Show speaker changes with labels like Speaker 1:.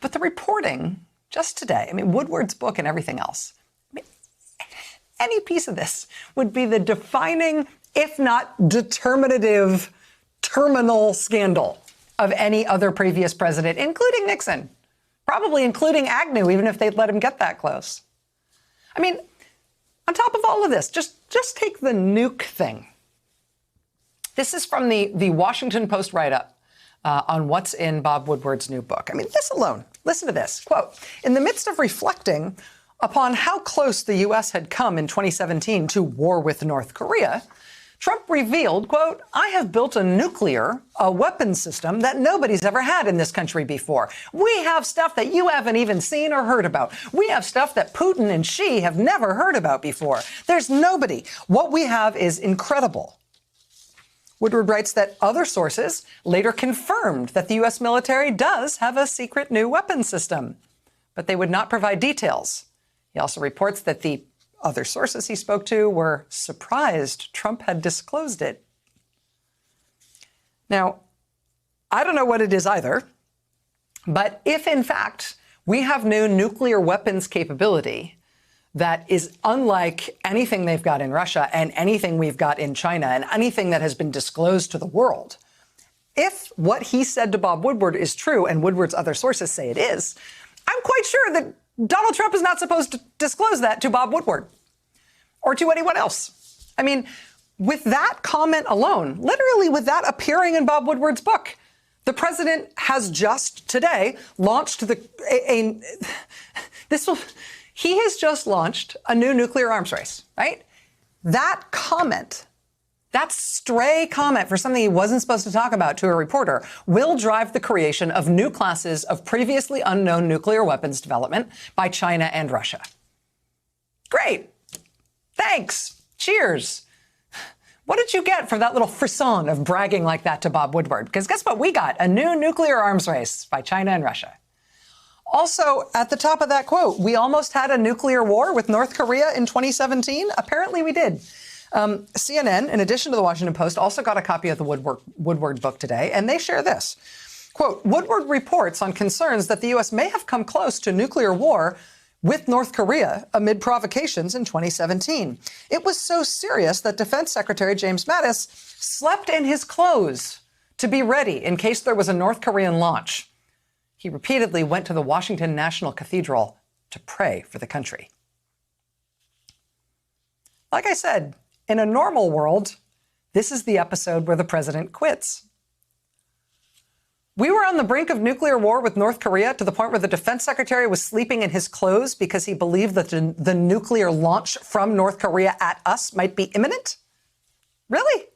Speaker 1: But the reporting just today, I mean, Woodward's book and everything else, I mean, any piece of this would be the defining, if not determinative, terminal scandal of any other previous president, including Nixon, probably including Agnew, even if they'd let him get that close. I mean, on top of all of this, just take the nuke thing. This is from the Washington Post write-up on what's in Bob Woodward's new book. I mean, this alone, listen to this. Quote, in the midst of reflecting upon how close the U.S. had come in 2017 to war with North Korea, Trump revealed, quote, I have built a weapons system that nobody's ever had in this country before. We have stuff that you haven't even seen or heard about. We have stuff that Putin and Xi have never heard about before. There's nobody. What we have is incredible. Woodward writes that other sources later confirmed that the U.S. military does have a secret new weapons system, but they would not provide details. He also reports that the other sources he spoke to were surprised Trump had disclosed it. Now, I don't know what it is either, but if in fact we have new nuclear weapons capability that is unlike anything they've got in Russia and anything we've got in China and anything that has been disclosed to the world, if what he said to Bob Woodward is true and Woodward's other sources say it is, I'm quite sure that Donald Trump is not supposed to disclose that to Bob Woodward or to anyone else. I mean, with that comment alone, literally with that appearing in Bob Woodward's book, the president has just today launched he has just launched a new nuclear arms race, right? That comment, that stray comment for something he wasn't supposed to talk about to a reporter, will drive the creation of new classes of previously unknown nuclear weapons development by China and Russia. Great. Thanks. Cheers. What did you get for that little frisson of bragging like that to Bob Woodward? Because guess what? We got a new nuclear arms race by China and Russia. Also, at the top of that quote, we almost had a nuclear war with North Korea in 2017. Apparently we did. CNN, in addition to the Washington Post, also got a copy of the Woodward book today, and they share this. Quote, Woodward reports on concerns that the U.S. may have come close to nuclear war with North Korea amid provocations in 2017. It was so serious that Defense Secretary James Mattis slept in his clothes to be ready in case there was a North Korean launch. He repeatedly went to the Washington National Cathedral to pray for the country. Like I said, in a normal world, this is the episode where the president quits. We were on the brink of nuclear war with North Korea to the point where the defense secretary was sleeping in his clothes because he believed that the nuclear launch from North Korea at us might be imminent? Really?